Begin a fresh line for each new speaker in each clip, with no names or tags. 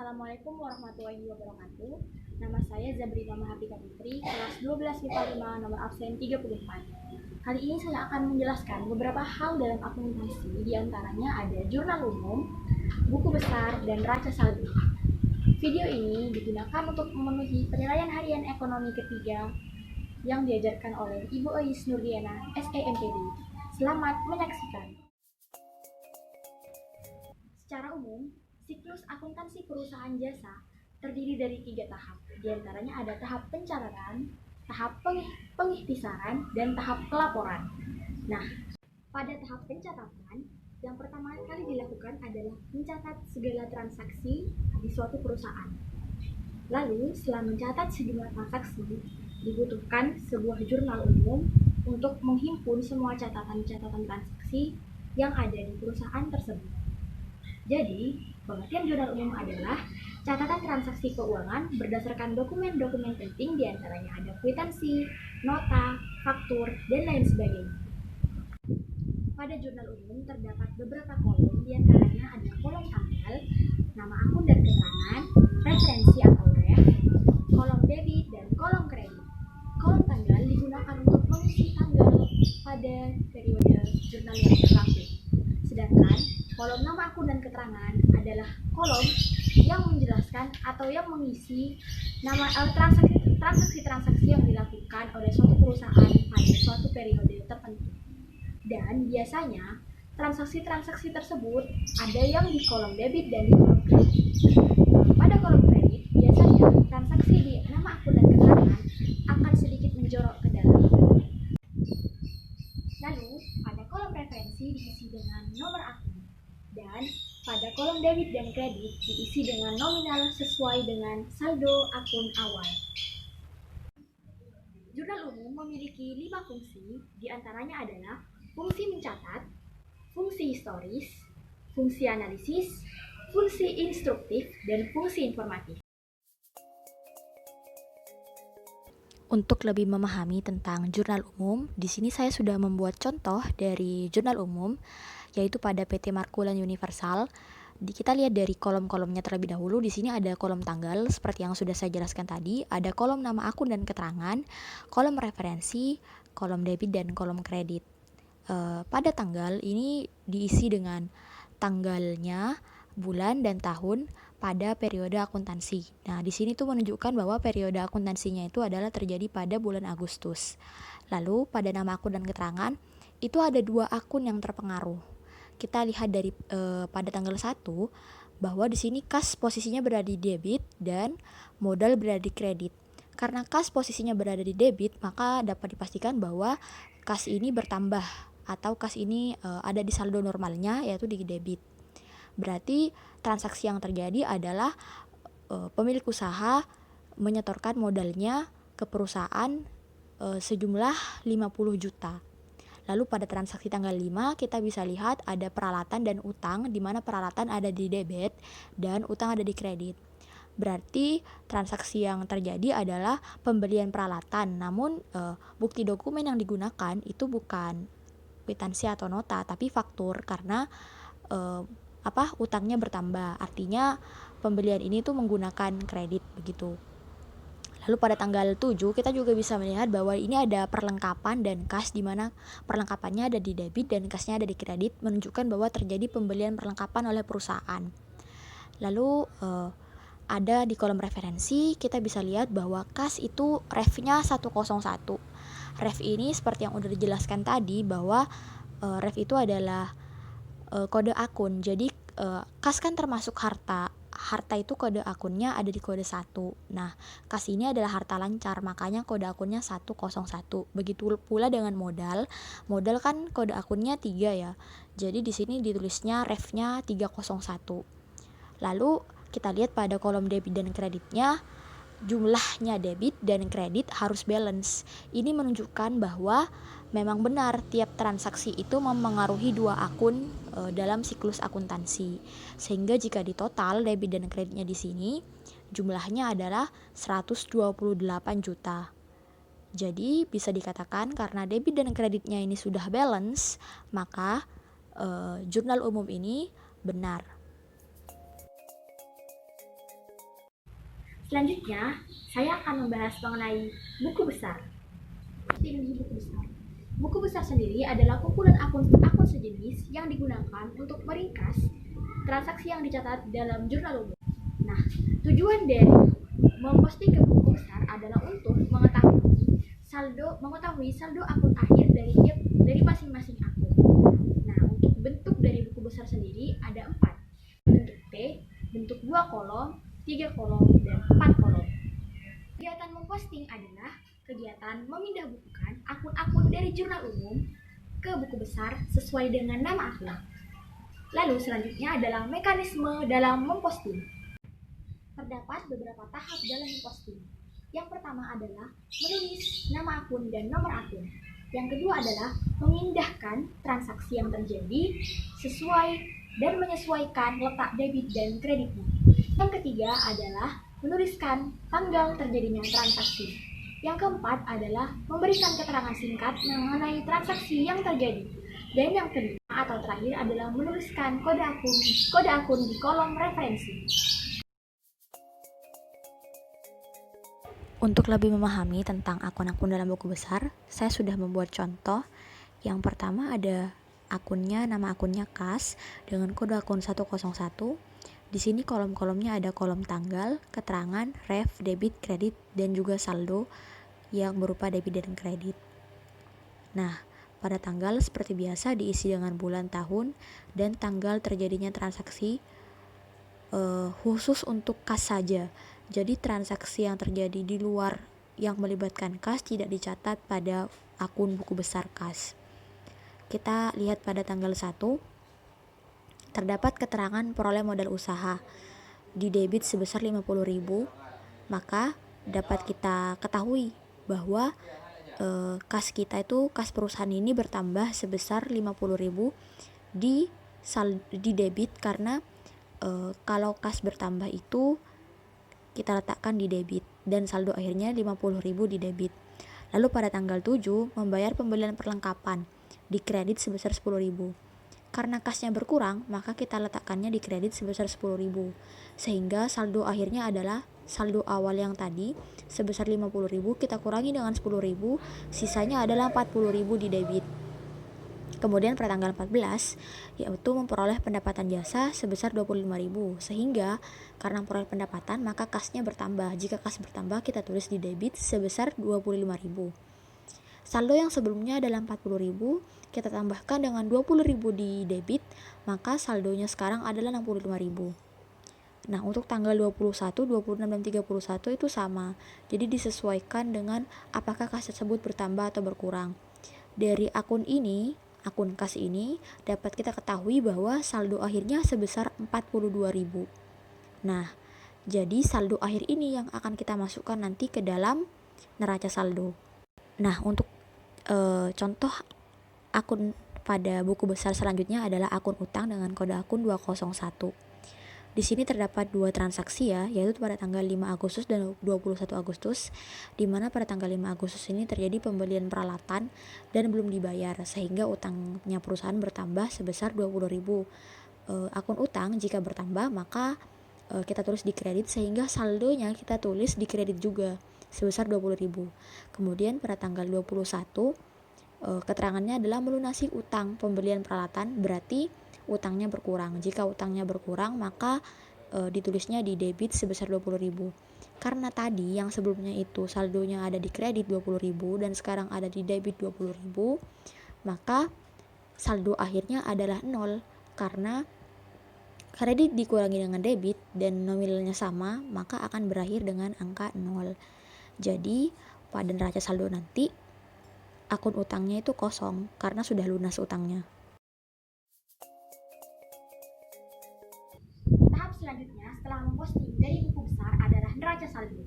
Assalamualaikum warahmatullahi wabarakatuh. Nama saya Zabrina Mahardika Putri, kelas 12 MIPA 5, nomor absen 34. Kali ini saya akan menjelaskan beberapa hal dalam akuntansi, diantaranya ada jurnal umum, buku besar, dan raca saldo. Video ini digunakan untuk memenuhi penilaian harian ekonomi ketiga yang diajarkan oleh Ibu Ois Nurdiana, SEMPD. Selamat menyaksikan. Secara umum, siklus akuntansi perusahaan jasa terdiri dari 3 tahap. Di antaranya ada tahap pencatatan, tahap pengikhtisaran, dan tahap pelaporan. Nah, pada tahap pencatatan, yang pertama kali dilakukan adalah mencatat segala transaksi di suatu perusahaan. Lalu, setelah mencatat sejumlah transaksi, dibutuhkan sebuah jurnal umum untuk menghimpun semua catatan-catatan transaksi yang ada di perusahaan tersebut. Jadi, pengertian jurnal umum adalah catatan transaksi keuangan berdasarkan dokumen-dokumen penting, diantaranya ada kwitansi, nota, faktur, dan lain sebagainya. Pada jurnal umum terdapat beberapa kolom, diantaranya ada kolom tanggal, nama akun dan keterangan, referensi atau ref, kolom debit, dan kolom kredit. Kolom tanggal digunakan untuk mengisi tanggal pada periode jurnal yang berlaku. Sedangkan kolom nama akun dan keterangan adalah kolom yang menjelaskan atau yang mengisi nama transaksi-transaksi yang dilakukan oleh suatu perusahaan pada suatu periode tertentu. Dan biasanya transaksi-transaksi tersebut ada yang di kolom debit dan di kolom kredit. Pada kolom kredit, biasanya transaksi di nama akun dan keterangan akan sedikit menjorok ke dalam. Lalu, pada kolom referensi diisi dengan nomor akun. Dan pada kolom debit dan kredit diisi dengan nominal sesuai dengan saldo akun awal. Jurnal umum memiliki 5 fungsi, diantaranya adalah fungsi mencatat, fungsi historis, fungsi analisis, fungsi instruktif, dan fungsi informatif.
Untuk lebih memahami tentang jurnal umum, di sini saya sudah membuat contoh dari jurnal umum, yaitu pada PT Markulan Universal. Kita lihat dari kolom-kolomnya terlebih dahulu. Di sini ada kolom tanggal, seperti yang sudah saya jelaskan tadi. Ada kolom nama akun dan keterangan, kolom referensi, kolom debit, dan kolom kredit. Pada tanggal ini diisi dengan tanggalnya, bulan, dan tahun pada periode akuntansi. Nah, di sini tuh menunjukkan bahwa periode akuntansinya itu adalah terjadi pada bulan Agustus. Lalu pada nama akun dan keterangan itu ada 2 akun yang terpengaruh. Kita lihat dari pada tanggal 1 bahwa di sini kas posisinya berada di debit dan modal berada di kredit. Karena kas posisinya berada di debit, maka dapat dipastikan bahwa kas ini bertambah atau kas ini ada di saldo normalnya, yaitu di debit. Berarti transaksi yang terjadi adalah pemilik usaha menyetorkan modalnya ke perusahaan sejumlah 50 juta. Lalu pada transaksi tanggal 5 kita bisa lihat ada peralatan dan utang, di mana peralatan ada di debit dan utang ada di kredit. Berarti transaksi yang terjadi adalah pembelian peralatan, namun bukti dokumen yang digunakan itu bukan kwitansi atau nota, tapi faktur, karena utangnya bertambah. Artinya pembelian ini tuh menggunakan kredit begitu. Lalu pada tanggal 7 kita juga bisa melihat bahwa ini ada perlengkapan dan kas, di mana perlengkapannya ada di debit dan kasnya ada di kredit, menunjukkan bahwa terjadi pembelian perlengkapan oleh perusahaan. Lalu ada di kolom referensi kita bisa lihat bahwa kas itu ref-nya 101. Ref ini seperti yang udah dijelaskan tadi bahwa ref itu adalah kode akun. Jadi kas kan termasuk harta. Harta itu kode akunnya ada di kode 1. Nah, kas ini adalah harta lancar, makanya kode akunnya 101. Begitu pula dengan modal. Modal kan kode akunnya 3 ya. Jadi di sini ditulisnya ref-nya 301. Lalu kita lihat pada kolom debit dan kreditnya, jumlahnya debit dan kredit harus balance. Ini menunjukkan bahwa memang benar tiap transaksi itu memengaruhi 2 akun dalam siklus akuntansi. Sehingga jika ditotal debit dan kreditnya di sini jumlahnya adalah 128 juta. Jadi bisa dikatakan karena debit dan kreditnya ini sudah balance, maka jurnal umum ini benar.
Selanjutnya, saya akan membahas mengenai buku besar. Buku besar sendiri adalah kumpulan akun sejenis yang digunakan untuk meringkas transaksi yang dicatat dalam jurnal umum. Nah, tujuan dari memposting ke buku besar adalah untuk mengetahui saldo akun akhir dari masing-masing akun. Nah, untuk bentuk dari buku besar sendiri ada 4. Bentuk T, bentuk 2 kolom, 3 kolom, dan 4 kolom. Kegiatan memposting adalah kegiatan memindahbukukan akun-akun dari jurnal umum ke buku besar sesuai dengan nama akun. Lalu selanjutnya adalah mekanisme dalam memposting. Terdapat beberapa tahap dalam memposting. Yang pertama adalah menulis nama akun dan nomor akun. Yang kedua adalah memindahkan transaksi yang terjadi sesuai dan menyesuaikan letak debit dan kreditnya. Yang ketiga adalah menuliskan tanggal terjadinya transaksi. Yang keempat adalah memberikan keterangan singkat mengenai transaksi yang terjadi. Dan yang kelima atau terakhir adalah menuliskan kode akun di kolom referensi.
Untuk lebih memahami tentang akun-akun dalam buku besar, saya sudah membuat contoh. Yang pertama ada nama akunnya Kas dengan kode akun 101. Di sini kolom-kolomnya ada kolom tanggal, keterangan, ref, debit, kredit, dan juga saldo yang berupa debit dan kredit. Nah, pada tanggal seperti biasa diisi dengan bulan, tahun, dan tanggal terjadinya transaksi khusus untuk kas saja. Jadi transaksi yang terjadi di luar yang melibatkan kas tidak dicatat pada akun buku besar kas. Kita lihat pada tanggal 1, terdapat keterangan peroleh modal usaha di debit sebesar 50.000, maka dapat kita ketahui bahwa kas kita itu, kas perusahaan ini bertambah sebesar 50.000 di debit karena kalau kas bertambah itu kita letakkan di debit dan saldo akhirnya 50.000 di debit. Lalu pada tanggal 7 membayar pembelian perlengkapan di kredit sebesar 10.000. Karena kasnya berkurang, maka kita letakkannya di kredit sebesar 10.000. Sehingga saldo akhirnya adalah saldo awal yang tadi sebesar 50.000 kita kurangi dengan 10.000, sisanya adalah 40.000 di debit. Kemudian pada tanggal 14 yaitu memperoleh pendapatan jasa sebesar 25.000, sehingga karena memperoleh pendapatan maka kasnya bertambah. Jika kas bertambah kita tulis di debit sebesar 25.000. Saldo yang sebelumnya adalah 40.000, kita tambahkan dengan 20.000 di debit, maka saldonya sekarang adalah 65.000. Nah, untuk tanggal 21, 26, dan 31 itu sama. Jadi disesuaikan dengan apakah kas tersebut bertambah atau berkurang. Dari akun kas ini dapat kita ketahui bahwa saldo akhirnya sebesar 42.000. Nah, jadi saldo akhir ini yang akan kita masukkan nanti ke dalam neraca saldo. Nah, untuk contoh akun pada buku besar selanjutnya adalah akun utang dengan kode akun 201. Di sini terdapat 2 transaksi ya, yaitu pada tanggal 5 Agustus dan 21 Agustus, di mana pada tanggal 5 Agustus ini terjadi pembelian peralatan dan belum dibayar, sehingga utangnya perusahaan bertambah sebesar 20.000. Akun utang jika bertambah maka kita tulis di kredit, sehingga saldonya kita tulis di kredit juga sebesar 20.000. Kemudian pada tanggal 21 keterangannya adalah melunasi utang pembelian peralatan, berarti utangnya berkurang. Jika utangnya berkurang maka ditulisnya di debit sebesar 20.000. Karena tadi yang sebelumnya itu saldonya ada di kredit 20.000 dan sekarang ada di debit 20.000, maka saldo akhirnya adalah 0 karena kredit dikurangi dengan debit dan nominalnya sama, maka akan berakhir dengan angka 0. Jadi pada neraca saldo nanti akun utangnya itu kosong karena sudah lunas utangnya.
Selanjutnya, setelah memposting dari buku besar adalah neraca saldo.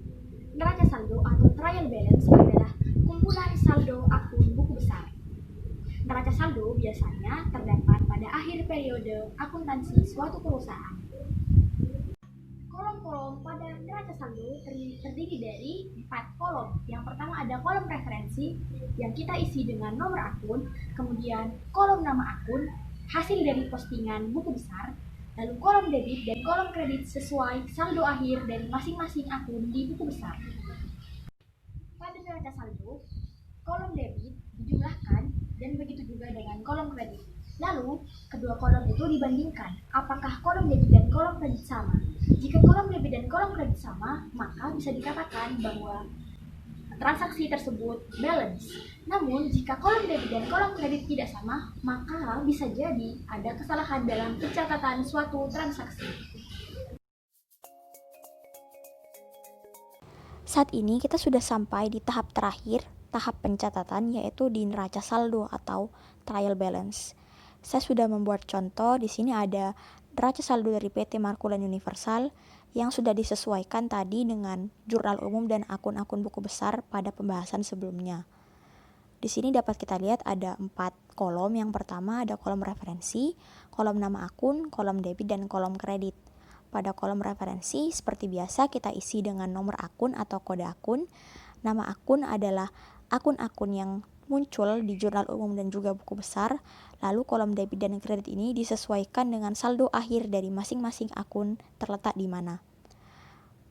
Neraca saldo atau trial balance adalah kumpulan saldo akun buku besar. Neraca saldo biasanya terdapat pada akhir periode akuntansi suatu perusahaan. Kolom-kolom pada neraca saldo terdiri dari 4 kolom. Yang pertama ada kolom referensi yang kita isi dengan nomor akun, kemudian kolom nama akun, hasil dari postingan buku besar, Lalu kolom debit dan kolom kredit sesuai saldo akhir dari masing-masing akun di buku besar. Pada neraca saldo, kolom debit dijumlahkan dan begitu juga dengan kolom kredit. Lalu, kedua kolom itu dibandingkan. Apakah kolom debit dan kolom kredit sama? Jika kolom debit dan kolom kredit sama, maka bisa dikatakan bahwa transaksi tersebut balance. Namun, jika kolom debit dan kolom kredit tidak sama, maka bisa jadi ada kesalahan dalam pencatatan suatu transaksi.
Saat ini kita sudah sampai di tahap terakhir, tahap pencatatan, yaitu di neraca saldo atau trial balance. Saya sudah membuat contoh, di sini ada neraca saldo dari PT Markulan Universal yang sudah disesuaikan tadi dengan jurnal umum dan akun-akun buku besar pada pembahasan sebelumnya. Di sini dapat kita lihat ada 4 kolom. Yang pertama ada kolom referensi, kolom nama akun, kolom debit, dan kolom kredit. Pada kolom referensi, seperti biasa kita isi dengan nomor akun atau kode akun. Nama akun adalah akun-akun yang muncul di jurnal umum dan juga buku besar. Lalu kolom debit dan kredit ini disesuaikan dengan saldo akhir dari masing-masing akun terletak di mana.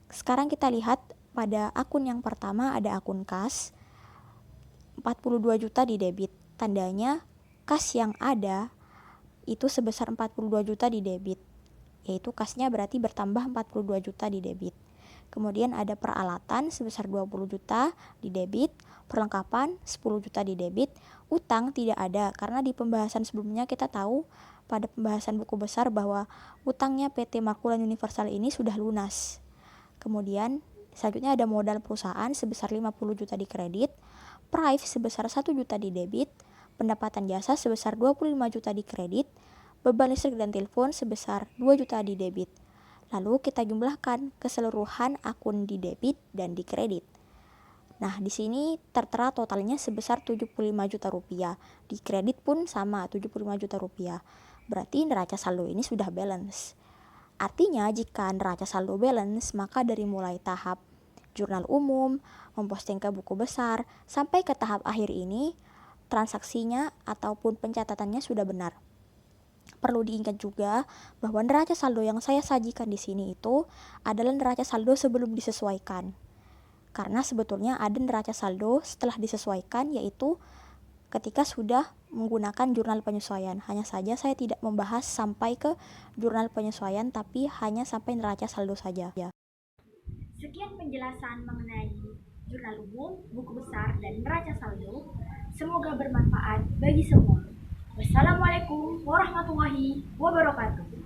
Sekarang kita lihat pada akun yang pertama ada akun kas, 42 juta di debit. Tandanya kas yang ada itu sebesar 42 juta di debit, yaitu kasnya berarti bertambah 42 juta di debit. Kemudian ada peralatan sebesar 20 juta di debit, perlengkapan 10 juta di debit, utang tidak ada karena di pembahasan sebelumnya kita tahu pada pembahasan buku besar bahwa utangnya PT Markulan Universal ini sudah lunas. Kemudian selanjutnya ada modal perusahaan sebesar 50 juta di kredit, price sebesar 1 juta di debit, pendapatan jasa sebesar 25 juta di kredit, beban listrik dan telepon sebesar 2 juta di debit. Lalu kita jumlahkan keseluruhan akun di debit dan di kredit. Nah, di sini tertera totalnya sebesar 75 juta rupiah. Di kredit pun sama, 75 juta rupiah. Berarti neraca saldo ini sudah balance. Artinya, jika neraca saldo balance, maka dari mulai tahap jurnal umum, memposting ke buku besar, sampai ke tahap akhir ini, transaksinya ataupun pencatatannya sudah benar. Perlu diingat juga bahwa neraca saldo yang saya sajikan di sini itu adalah neraca saldo sebelum disesuaikan. Karena sebetulnya ada neraca saldo setelah disesuaikan, yaitu ketika sudah menggunakan jurnal penyesuaian. Hanya saja saya tidak membahas sampai ke jurnal penyesuaian, tapi hanya sampai neraca saldo saja.
Sekian penjelasan mengenai jurnal umum, buku besar, dan neraca saldo. Semoga bermanfaat bagi semua. Wassalamualaikum warahmatullahi wabarakatuh.